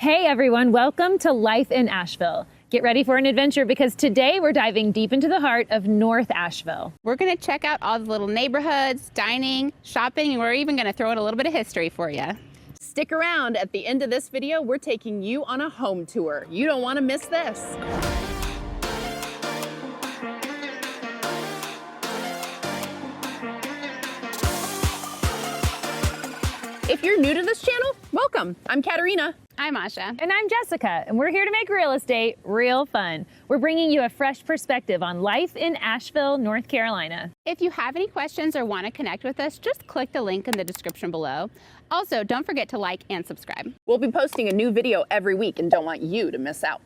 Hey everyone, welcome to Life in Asheville. Get ready for an adventure because today we're diving deep into the heart of North Asheville. We're going to check out all the little neighborhoods, dining, shopping, and we're even going to throw in a little bit of history for you. Stick around. At the end of this video, we're taking you on a home tour. You don't want to miss this. If you're new to this channel, welcome. I'm Katerina. I'm Asha. And I'm Jessica, and we're here to make real estate real fun. We're bringing you a fresh perspective on life in Asheville, North Carolina. If you have any questions or want to connect with us, just click the link in the description below. Also, don't forget to like and subscribe. We'll be posting a new video every week and don't want you to miss out.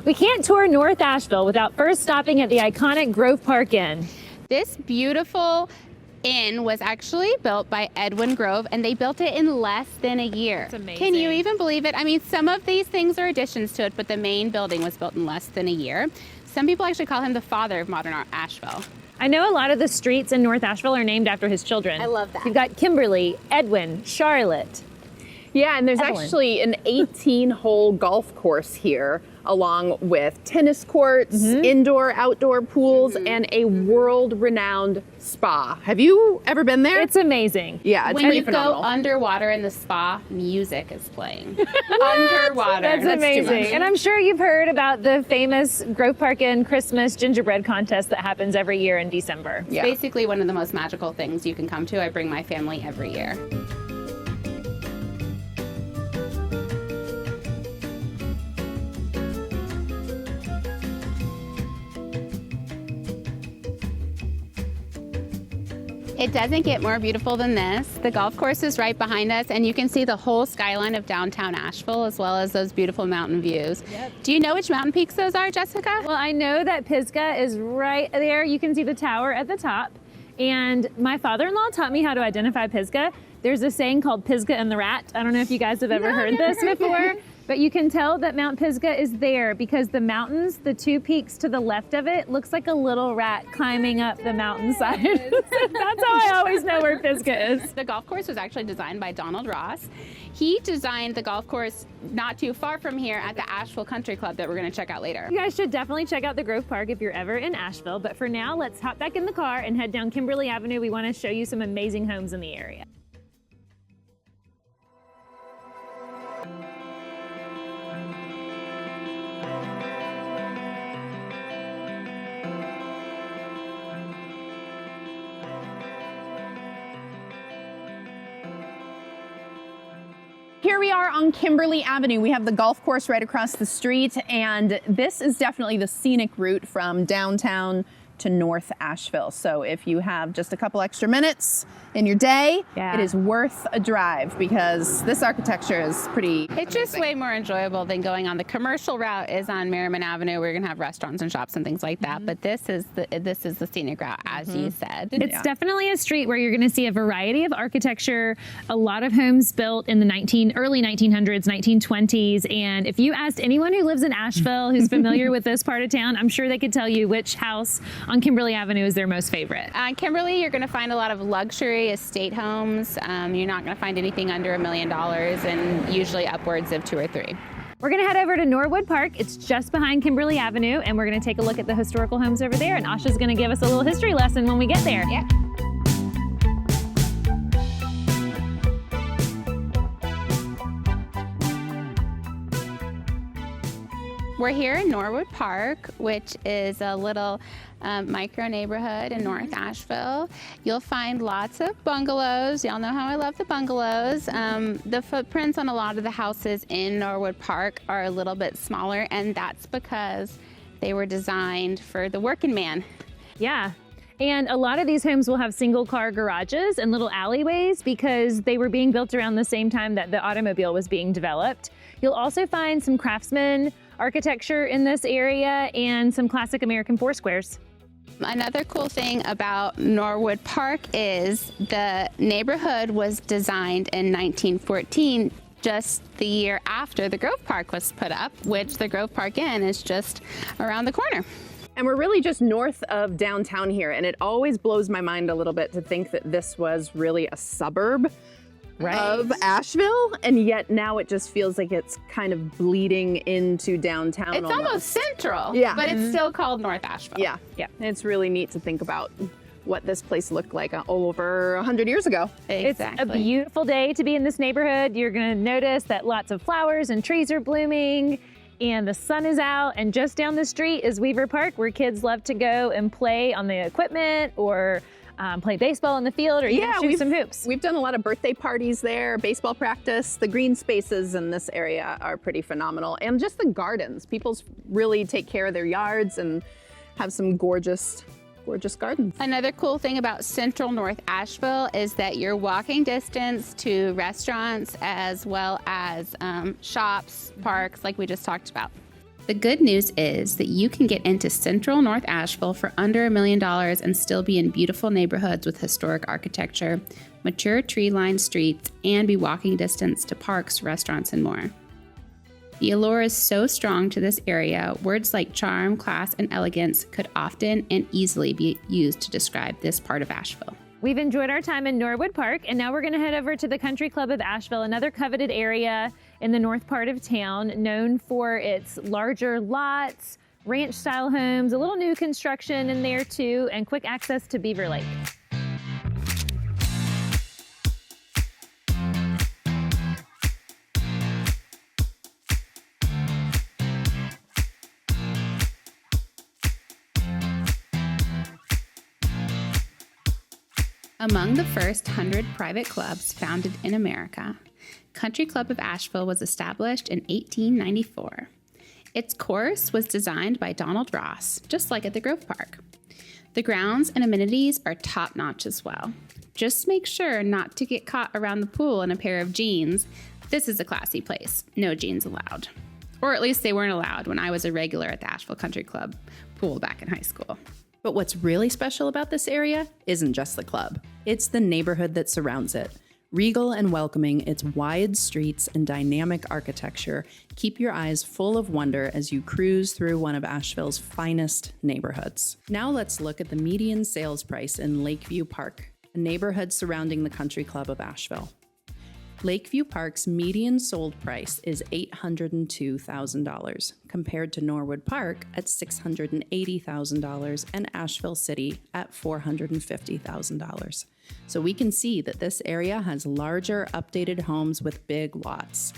We can't tour North Asheville without first stopping at the iconic Grove Park Inn. This beautiful inn was actually built by Edwin Grove, and they built it in less than a year. That's amazing. Can you even believe it? I mean, some of these things are additions to it, but the main building was built in less than a year. Some people actually call him the father of modern Asheville. I know a lot of the streets in North Asheville are named after his children. I love that. You've got Kimberly, Edwin, Charlotte. Yeah, and there's Evelyn. actually an 18-hole golf course here, along with tennis courts, indoor, outdoor pools, and a world-renowned spa. Have you ever been there? It's amazing. Yeah, it's When pretty you phenomenal. go underwater in the spa, music is playing. Underwater. That's too amazing. much. And I'm sure you've heard about the famous Grove Park Inn Christmas gingerbread contest that happens every year in December. Yeah. Basically one of the most magical things you can come to. I bring my family every year. It doesn't get more beautiful than this. The golf course is right behind us, and you can see the whole skyline of downtown Asheville, as well as those beautiful mountain views. Yep. Do you know which mountain peaks those are, Jessica? Well, I know that Pisgah is right there. You can see the tower at the top. And my father-in-law taught me how to identify Pisgah. There's a saying called Pisgah and the Rat. I don't know if you guys have ever heard this before, but you can tell that Mount Pisgah is there because the mountains, the two peaks to the left of it, looks like a little rat climbing up the mountainside. That's how I always know where Pisgah is. The golf course was actually designed by Donald Ross. He designed the golf course not too far from here at the Asheville Country Club that we're going to check out later. You guys should definitely check out the Grove Park if you're ever in Asheville. But for now, let's hop back in the car and head down Kimberly Avenue. We want to show you some amazing homes in the area. Here we are on Kimberly Avenue. We have the golf course right across the street, and this is definitely the scenic route from downtown to North Asheville. So if you have just a couple extra minutes in your day, it is worth a drive because this architecture is pretty It's just amazing. way more enjoyable than going on the commercial route is on Merriman Avenue. We're going to have restaurants and shops and things like that. But this is the scenic route, as you said. It's definitely a street where you're going to see a variety of architecture, a lot of homes built in the early 1900s, 1920s. And if you asked anyone who lives in Asheville who's familiar with this part of town, I'm sure they could tell you which house on Kimberly Avenue is their most favorite. On Kimberly, you're going to find a lot of luxury estate homes. You're not going to find anything under $1 million, and usually upwards of 2 or 3. We're going to head over to Norwood Park. It's just behind Kimberly Avenue, and we're going to take a look at the historical homes over there. And Asha's going to give us a little history lesson when we get there. Yeah. We're here in Norwood Park, which is a little micro neighborhood in North Asheville. You'll find lots of bungalows. Y'all know how I love the bungalows. The footprints on a lot of the houses in Norwood Park are a little bit smaller, and that's because they were designed for the working man. Yeah. And a lot of these homes will have single car garages and little alleyways because they were being built around the same time that the automobile was being developed. You'll also find some craftsman architecture in this area and some classic American four squares. Another cool thing about Norwood Park is the neighborhood was designed in 1914 just the year after the Grove Park was put up, which the Grove Park Inn is just around the corner. And we're really just north of downtown here, and it always blows my mind a little bit to think that this was really a suburb of Asheville, and yet now it just feels like it's kind of bleeding into downtown. It's almost central, yeah, but it's still called North Asheville. Yeah, yeah. It's really neat to think about what this place looked like over 100 years ago. Exactly. It's a beautiful day to be in this neighborhood. You're going to notice that lots of flowers and trees are blooming, and the sun is out. And just down the street is Beaver Park, where kids love to go and play on the equipment or play baseball in the field, or even shoot some hoops. We've done a lot of birthday parties there, baseball practice. The green spaces in this area are pretty phenomenal. And just the gardens. People really take care of their yards and have some gorgeous gardens. Another cool thing about central North Asheville is that you're walking distance to restaurants as well as shops, parks, like we just talked about. The good news is that you can get into central North Asheville for under $1 million and still be in beautiful neighborhoods with historic architecture, mature tree-lined streets, and be walking distance to parks, restaurants, and more. The allure is so strong to this area, words like charm, class, and elegance could often and easily be used to describe this part of Asheville. We've enjoyed our time in Norwood Park, and now we're going to head over to the Country Club of Asheville, another coveted area in the north part of town, known for its larger lots, ranch-style homes, a little new construction in there too, and quick access to Beaver Lake. Among the first 100 private clubs founded in America, Country Club of Asheville was established in 1894. Its course was designed by Donald Ross, just like at the Grove Park. The grounds and amenities are top-notch as well. Just make sure not to get caught around the pool in a pair of jeans. This is a classy place. No jeans allowed. Or at least they weren't allowed when I was a regular at the Asheville Country Club pool back in high school. But what's really special about this area isn't just the club. It's the neighborhood that surrounds it. Regal and welcoming, its wide streets and dynamic architecture keep your eyes full of wonder as you cruise through one of Asheville's finest neighborhoods. Now let's look at the median sales price in Lakeview Park, a neighborhood surrounding the Country Club of Asheville. Lakeview Park's median sold price is $802,000, compared to Norwood Park at $680,000 and Asheville City at $450,000. So we can see that this area has larger, updated homes with big lots.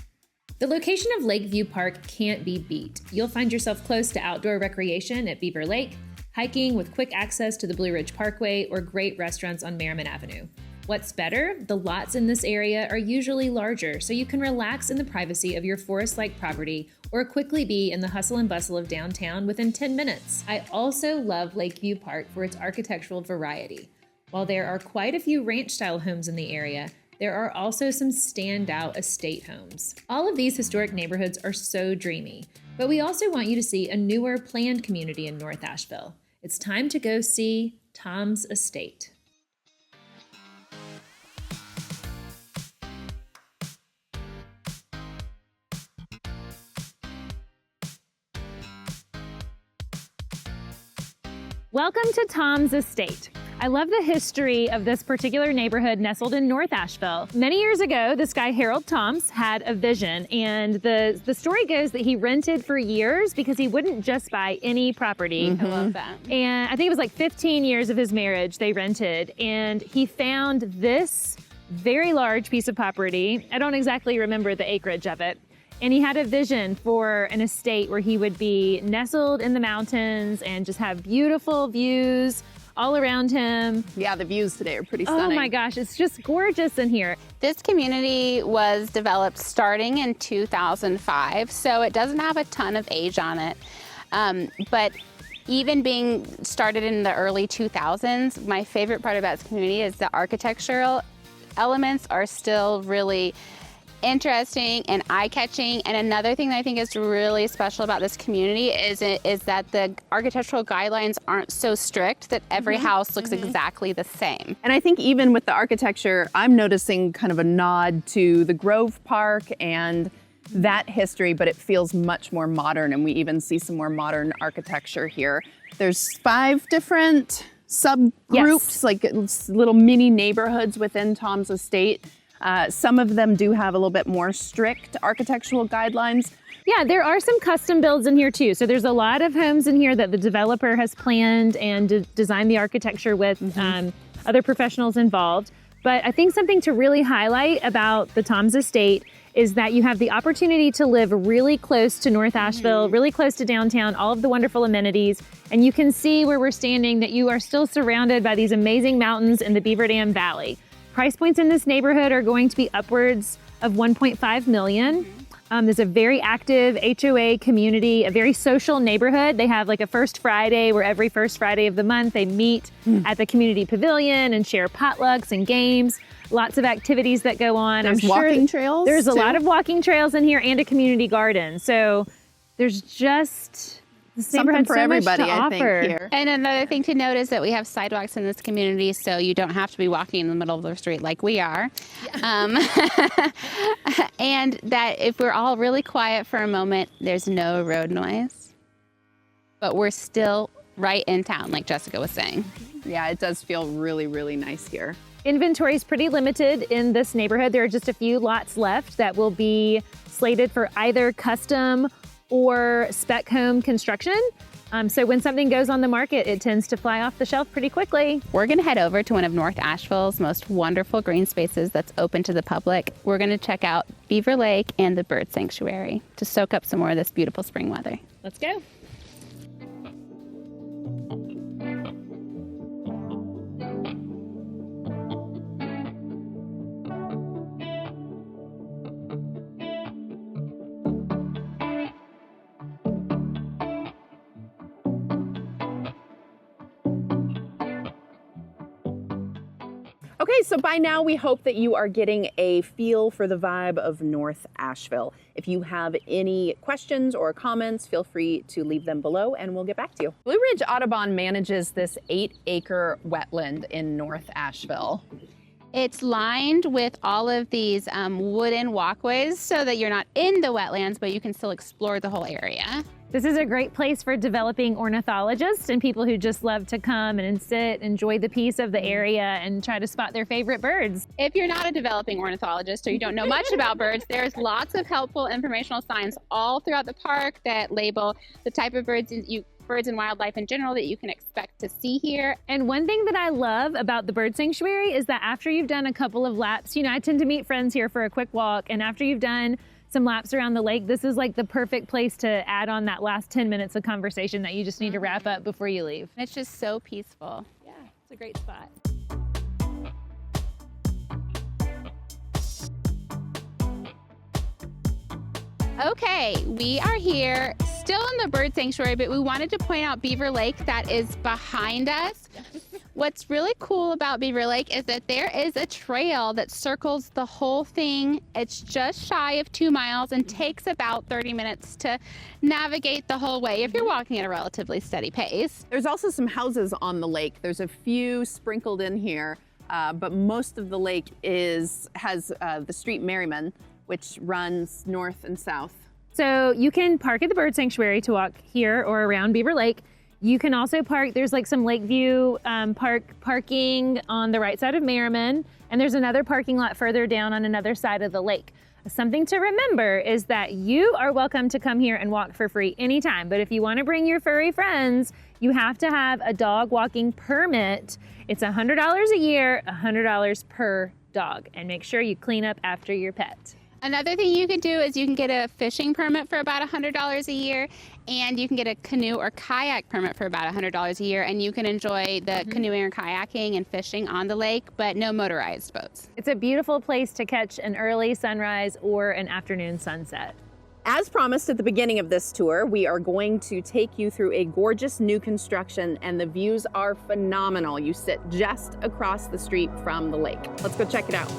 The location of Lakeview Park can't be beat. You'll find yourself close to outdoor recreation at Beaver Lake, hiking with quick access to the Blue Ridge Parkway, or great restaurants on Merriman Avenue. What's better, the lots in this area are usually larger, so you can relax in the privacy of your forest-like property or quickly be in the hustle and bustle of downtown within 10 minutes. I also love Lakeview Park for its architectural variety. While there are quite a few ranch-style homes in the area, there are also some standout estate homes. All of these historic neighborhoods are so dreamy, but we also want you to see a newer planned community in North Asheville. It's time to go see Thoms Estate. Welcome to Thoms Estate. I love the history of this particular neighborhood nestled in North Asheville. Many years ago, this guy, Harold Thoms, had a vision, and the story goes that he rented for years because he wouldn't just buy any property. I love that. And I think it was like 15 years of his marriage they rented, and he found this very large piece of property. I don't exactly remember the acreage of it. And he had a vision for an estate where he would be nestled in the mountains and just have beautiful views all around him. Yeah, the views today are pretty stunning. Oh my gosh, it's just gorgeous in here. This community was developed starting in 2005, so it doesn't have a ton of age on it. But even being started in the early 2000s, my favorite part about this community is the architectural elements are still really interesting and eye-catching. And another thing that I think is really special about this community is that the architectural guidelines aren't so strict that every house looks exactly the same. And I think even with the architecture, I'm noticing kind of a nod to the Grove Park and that history, but it feels much more modern, and we even see some more modern architecture here. There's 5 different subgroups, like little mini neighborhoods within Thoms Estate. Some of them do have a little bit more strict architectural guidelines. Yeah, there are some custom builds in here too. So there's a lot of homes in here that the developer has planned and designed the architecture with other professionals involved. But I think something to really highlight about the Thoms Estate is that you have the opportunity to live really close to North Asheville, really close to downtown, all of the wonderful amenities. And you can see where we're standing that you are still surrounded by these amazing mountains in the Beaver Dam Valley. Price points in this neighborhood are going to be upwards of $1.5 million. There's a very active HOA community, a very social neighborhood. They have like a First Friday where every first Friday of the month they meet at the community pavilion and share potlucks and games. Lots of activities that go on. There's walking trails. There's a too. lot of walking trails in here and a community garden. So there's just something for so everybody, much to I think, offer. here. And another thing to note is that we have sidewalks in this community, so you don't have to be walking in the middle of the street like we are. And that if we're all really quiet for a moment, there's no road noise. But we're still right in town, like Jessica was saying. Yeah, it does feel really, really nice here. Inventory is pretty limited in this neighborhood. There are just a few lots left that will be slated for either custom or spec home construction. So when something goes on the market, it tends to fly off the shelf pretty quickly. We're going to head over to one of North Asheville's most wonderful green spaces that's open to the public. We're going to check out Beaver Lake and the bird sanctuary to soak up some more of this beautiful spring weather. Let's go. Okay, so by now we hope that you are getting a feel for the vibe of North Asheville. If you have any questions or comments, feel free to leave them below and we'll get back to you. Blue Ridge Audubon manages this 8-acre wetland in North Asheville. It's lined with all of these wooden walkways so that you're not in the wetlands, but you can still explore the whole area. This is a great place for developing ornithologists and people who just love to come and sit, enjoy the peace of the area, and try to spot their favorite birds. If you're not a developing ornithologist or you don't know much about birds, there's lots of helpful informational signs all throughout the park that label the type of birds and wildlife in general that you can expect to see here. And one thing that I love about the bird sanctuary is that after you've done a couple of laps, I tend to meet friends here for a quick walk, and after you've done some laps around the lake, this is like the perfect place to add on that last 10 minutes of conversation that you just need to wrap up before you leave. And it's just so peaceful. Yeah, it's a great spot. Okay, we are here still in the bird sanctuary, but we wanted to point out Beaver Lake that is behind us. What's really cool about Beaver Lake is that there is a trail that circles the whole thing. It's just shy of 2 miles and takes about 30 minutes to navigate the whole way if you're walking at a relatively steady pace. There's also some houses on the lake. There's a few sprinkled in here, but most of the lake has the street Merriman, which runs north and south. So you can park at the bird sanctuary to walk here or around Beaver Lake. You can also park, there's like some Lakeview parking on the right side of Merriman, and there's another parking lot further down on another side of the lake. Something to remember is that you are welcome to come here and walk for free anytime, but if you want to bring your furry friends, you have to have a dog walking permit. It's $100 a year, $100 per dog, and make sure you clean up after your pet. Another thing you could do is you can get a fishing permit for about $100 a year, and you can get a canoe or kayak permit for about $100 a year, and you can enjoy the canoeing or kayaking and fishing on the lake, but no motorized boats. It's a beautiful place to catch an early sunrise or an afternoon sunset. As promised at the beginning of this tour, we are going to take you through a gorgeous new construction, and the views are phenomenal. You sit just across the street from the lake. Let's go check it out.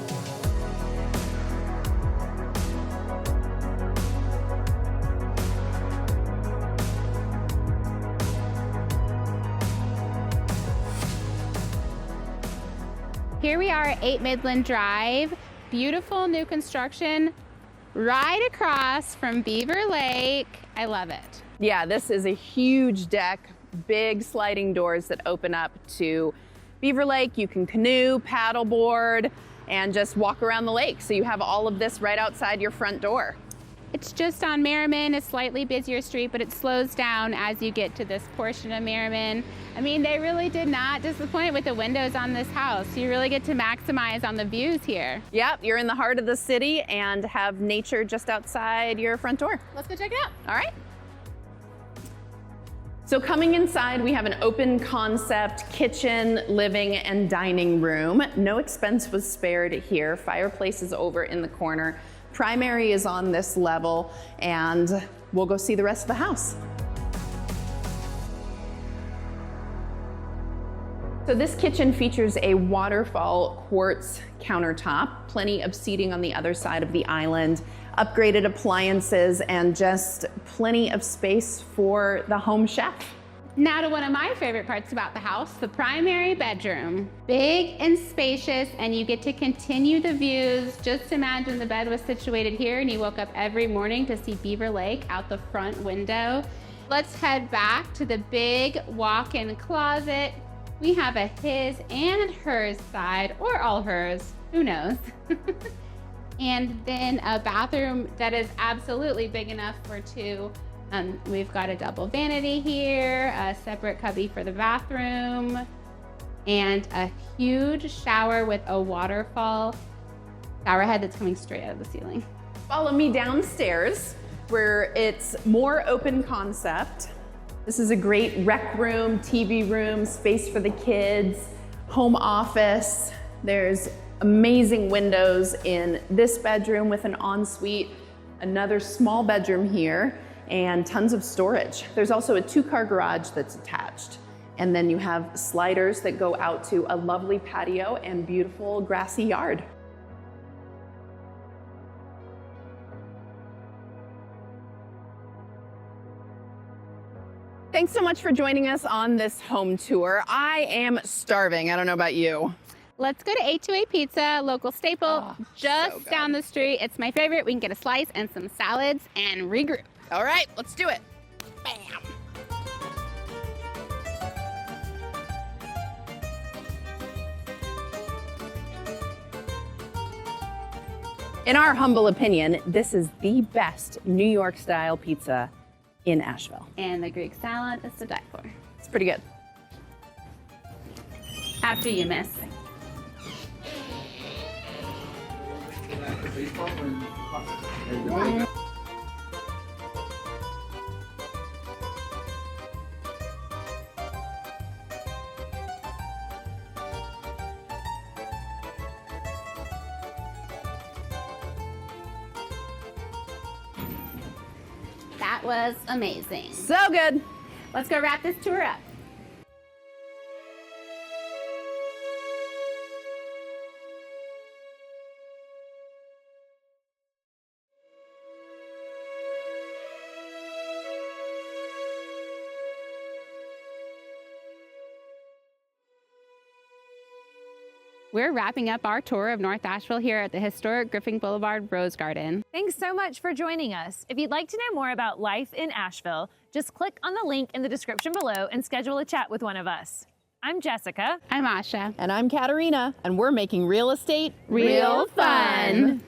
Here we are at 8 Midland Drive. Beautiful new construction right across from Beaver Lake. I love it. Yeah, this is a huge deck, big sliding doors that open up to Beaver Lake. You can canoe, paddleboard, and just walk around the lake. So you have all of this right outside your front door. It's just on Merriman, a slightly busier street, but it slows down as you get to this portion of Merriman. I mean, they really did not disappoint with the windows on this house. You really get to maximize on the views here. Yep, you're in the heart of the city and have nature just outside your front door. Let's go check it out. All right. So coming inside, we have an open concept kitchen, living, and dining room. No expense was spared here. Fireplace is over in the corner. Primary is on this level, and we'll go see the rest of the house. So this kitchen features a waterfall quartz countertop, plenty of seating on the other side of the island, upgraded appliances, and just plenty of space for the home chef. Now to one of my favorite parts about the house, the primary bedroom. Big and spacious, and you get to continue the views. Just imagine the bed was situated here and you woke up every morning to see Beaver Lake out the front window. Let's head back to the big walk-in closet. We have a his and hers side, or all hers, who knows. And then a bathroom that is absolutely big enough for two. We've got a double vanity here, a separate cubby for the bathroom, and a huge shower with a waterfall shower head that's coming straight out of the ceiling. Follow me downstairs where it's more open concept. This is a great rec room, TV room, space for the kids, home office. There's amazing windows in this bedroom with an ensuite, another small bedroom here, and tons of storage. There's also a 2-car garage that's attached. And then you have sliders that go out to a lovely patio and beautiful grassy yard. Thanks so much for joining us on this home tour. I am starving. I don't know about you. Let's go to 828 Pizza, local staple, just down the street. It's my favorite. We can get a slice and some salads and regroup. All right, let's do it. Bam. In our humble opinion, this is the best New York style pizza in Asheville. And the Greek salad is to die for. It's pretty good. After you miss. That was amazing. So good. Let's go wrap this tour up. We're wrapping up our tour of North Asheville here at the historic Griffin Boulevard Rose Garden. Thanks so much for joining us. If you'd like to know more about life in Asheville, just click on the link in the description below and schedule a chat with one of us. I'm Jessica. I'm Asha. And I'm Katarina, and we're making real estate Real fun.